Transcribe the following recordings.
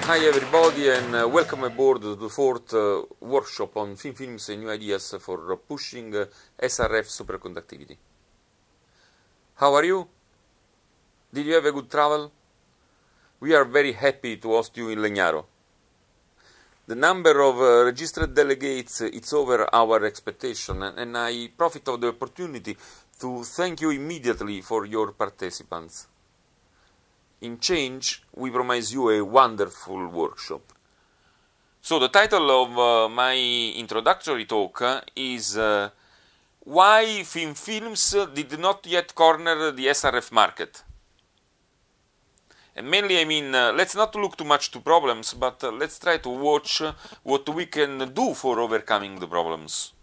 Hi everybody, and welcome aboard the fourth workshop on thin films and new ideas for pushing SRF superconductivity. How are you? Did you have a good travel? We are very happy to host you in Legnaro. The number of registered delegates is over our expectation, and I profit of the opportunity to thank you immediately for your participants. In change, we promise you a wonderful workshop. So the title of my introductory talk is Why thin films did not yet corner the SRF market. And mainly, I mean, let's not look too much to problems, but let's try to watch what we can do for overcoming the problems.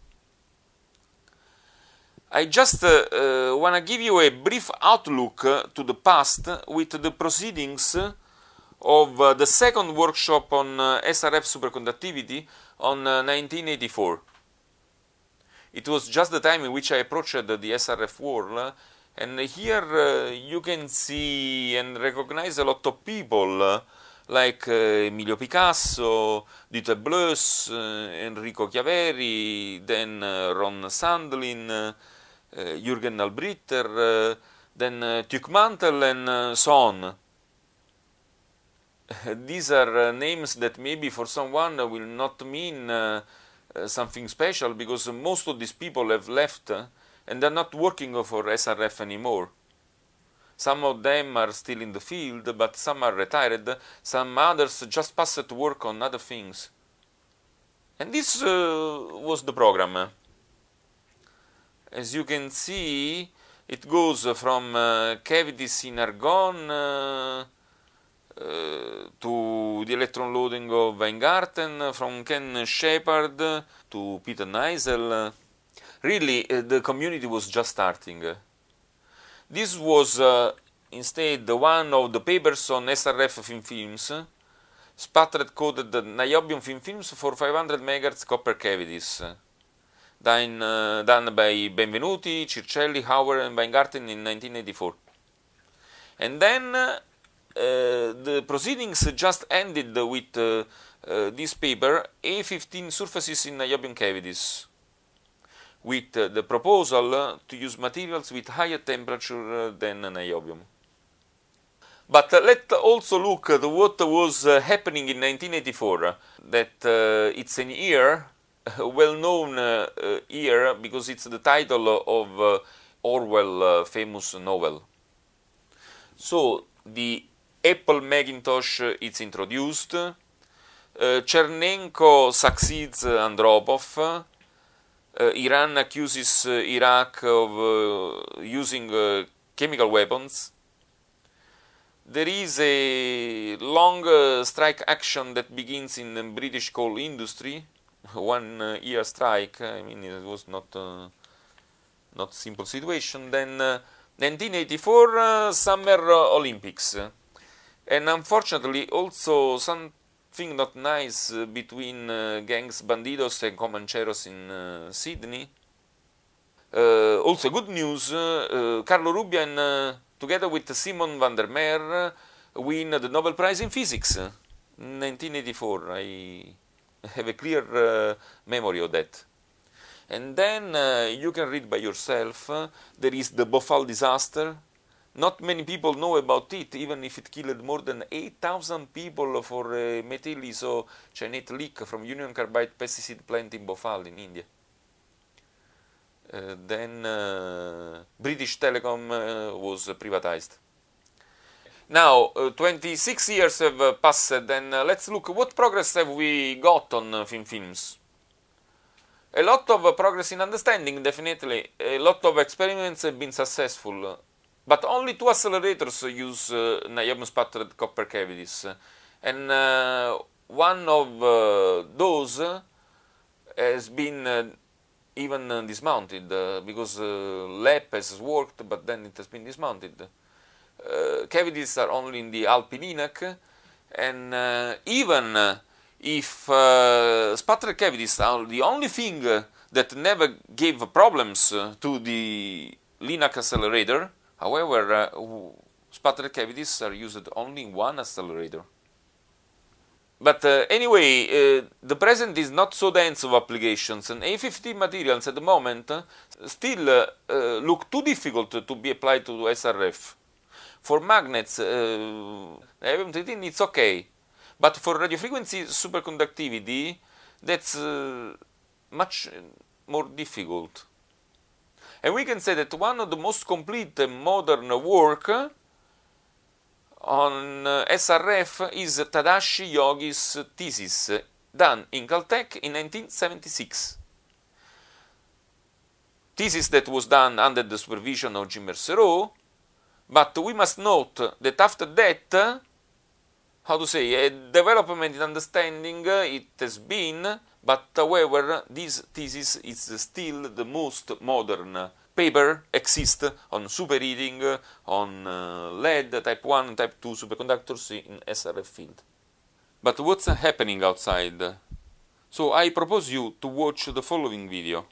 I just want to give you a brief outlook to the past with the proceedings of the second workshop on SRF superconductivity on 1984. It was just the time in which I approached the SRF world, and here you can see and recognize a lot of people like Emilio Picasso, Dieter Bleus, Enrico Chiaveri, then Ron Sandlin, Jürgen Albritter, then Tuck Mantel, and so on. These are names that maybe for someone will not mean something special, because most of these people have left and are not working for SRF anymore. Some of them are still in the field, but some are retired, some others just passed to work on other things. And this was the program. As you can see, it goes from cavities in argon to the electron loading of Weingarten, from Ken Shepard to Peter Neisel. Really, the community was just starting. This was instead one of the papers on SRF thin films, sputtered coated niobium thin films for 500 MHz copper cavities, done by Benvenuti, Circelli, Hauer, and Weingarten in 1984. And then the proceedings just ended with this paper, A15 surfaces in niobium cavities, with the proposal to use materials with higher temperature than niobium. But let's also look at what was happening in 1984. That it's an year, a well-known year, because it's the title of Orwell's famous novel. So the Apple Macintosh is introduced, Chernenko succeeds Andropov, Iran accuses Iraq of using chemical weapons. There is a long strike action that begins in the British coal industry, 1 year strike. I mean, it was not simple situation. Then 1984 Summer Olympics, and unfortunately also something not nice between gangs Bandidos and Comancheros in Sydney. Also good news, Carlo Rubian together with Simon van der Meer win the Nobel Prize in Physics in 1984. I have a clear memory of that. And then you can read by yourself. There is the Bhopal disaster. Not many people know about it, even if it killed more than 8,000 people for a methyl isocyanate leak from Union Carbide pesticide plant in Bhopal in India. Then British Telecom was privatized. Now 26 years have passed, and let's look what progress have we got on thin films. A lot of progress in understanding, definitely. A lot of experiments have been successful, but only 2 accelerators use niobium sputtered copper cavities, and one of those has been even dismounted, because LEP has worked, but then it has been dismounted. Cavities are only in the Alpine-INAC, and even if sputtered cavities are the only thing that never gave problems to the LINAC accelerator, however, sputtered cavities are used only in one accelerator. But anyway, the present is not so dense of applications, and A15 materials at the moment still look too difficult to be applied to SRF. For magnets, A15 it's okay, but for radio frequency superconductivity, that's much more difficult. And we can say that one of the most complete and modern work on SRF is Tadashi Yogi's thesis, done in Caltech in 1976. Thesis that was done under the supervision of Jim Mercerot, but we must note that after that, how to say, a development in understanding it has been, but however, this thesis is still the most modern paper exists on superheating, on LED type 1 and type 2 superconductors in SRF field. But what's happening outside? So I propose you to watch the following video.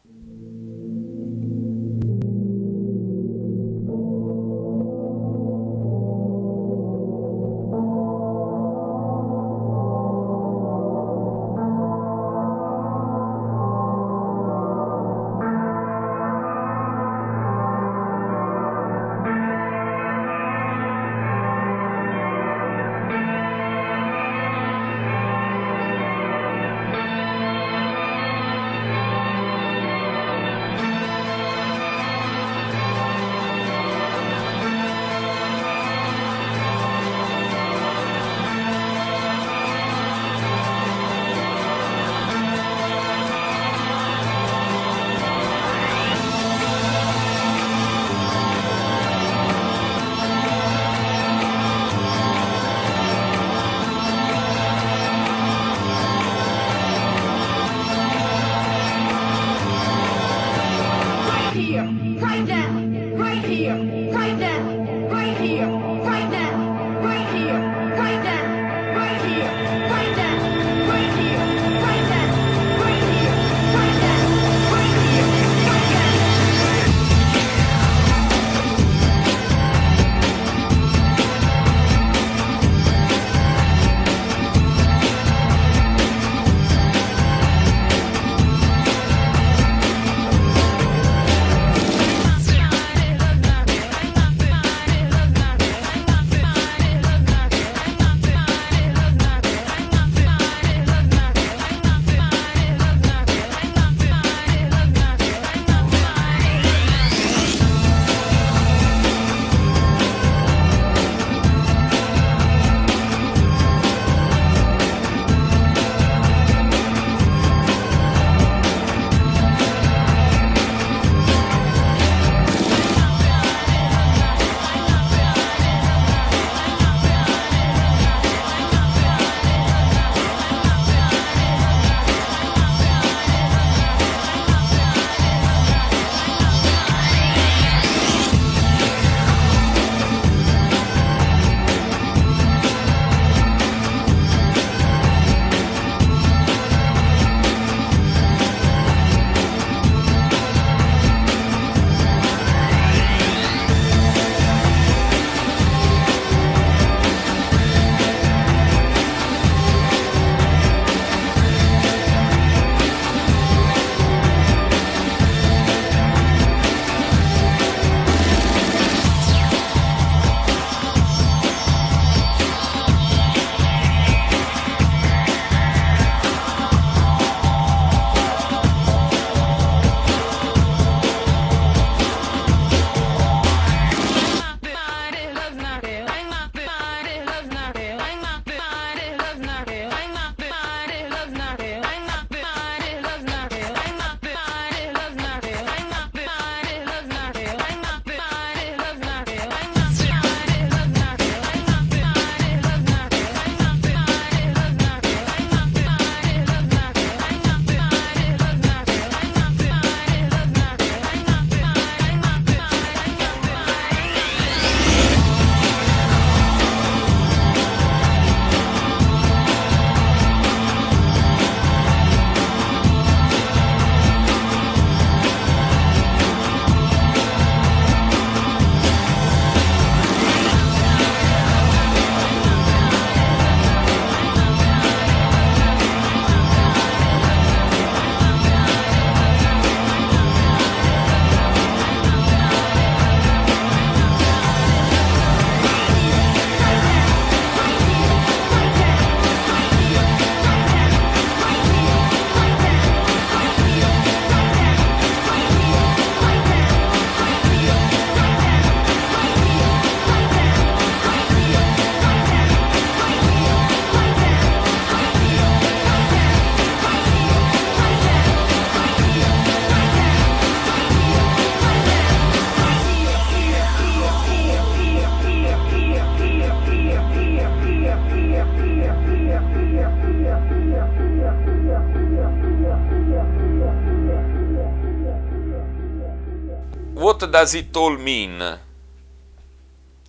what does it all mean?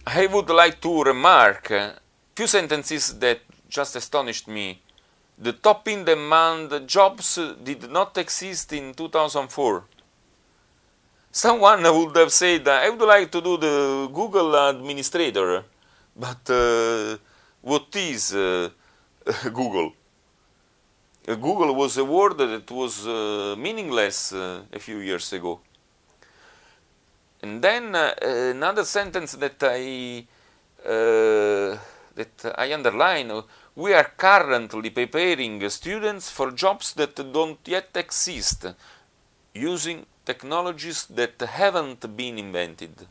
I would like to remark a few sentences that just astonished me. The top in demand jobs did not exist in 2004. Someone would have said, I would like to do the Google administrator, but what is Google? Google was a word that was meaningless a few years ago. And then another sentence that I underline, we are currently preparing students for jobs that don't yet exist, using technologies that haven't been invented.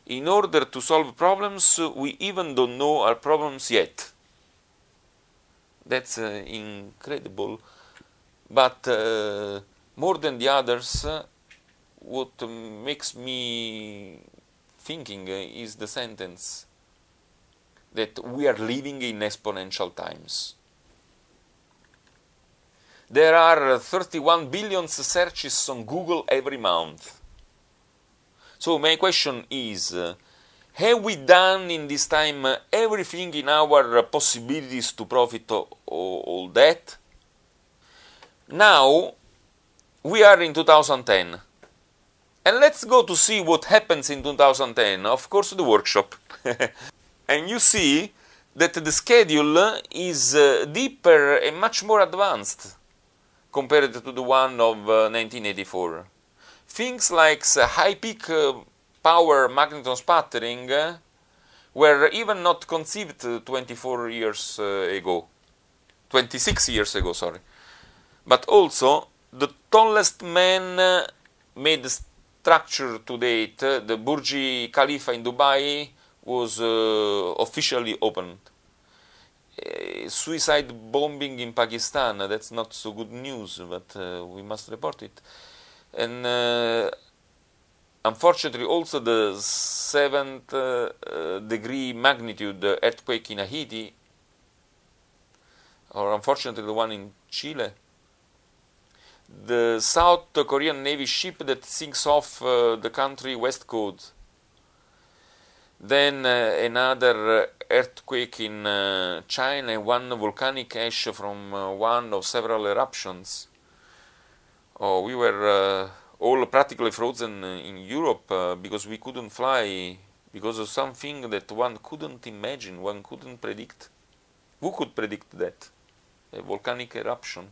In order to solve problems, we even don't know our problems yet. That's incredible. But more than the others, what makes me thinking is the sentence that we are living in exponential times. There are 31 billion searches on Google every month. So my question is, have we done in this time everything in our possibilities to profit all that? Now we are in 2010. And let's go to see what happens in 2010. Of course, the workshop. And you see that the schedule is deeper and much more advanced compared to the one of 1984. Things like high peak power magneton sputtering were even not conceived 26 years ago, sorry. But also, the tallest man made structure to date, the Burj Khalifa in Dubai, was officially opened. Suicide bombing in Pakistan, that's not so good news, but we must report it. And unfortunately also the 7th degree magnitude earthquake in Haiti, or unfortunately the one in Chile. The South Korean Navy ship that sinks off the country west coast. Then another earthquake in China, and one volcanic ash from one of several eruptions. Oh, we were all practically frozen in Europe because we couldn't fly because of something that one couldn't imagine, one couldn't predict. Who could predict that? A volcanic eruption.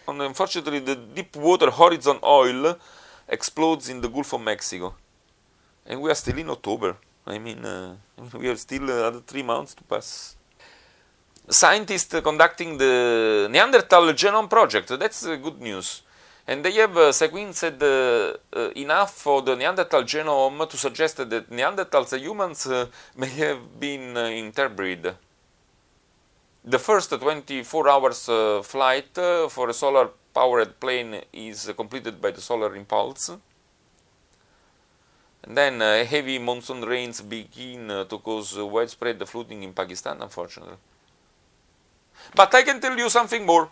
And unfortunately, the deep water horizon oil explodes in the Gulf of Mexico. And we are still in October. I mean we have still another 3 months to pass. Scientists conducting the Neanderthal genome project. That's good news. And they have sequenced enough for the Neanderthal genome to suggest that Neanderthals and humans may have been interbred. The first 24 hours flight for a solar-powered plane is completed by the solar impulse. And then heavy monsoon rains begin to cause widespread flooding in Pakistan, unfortunately. But I can tell you something more.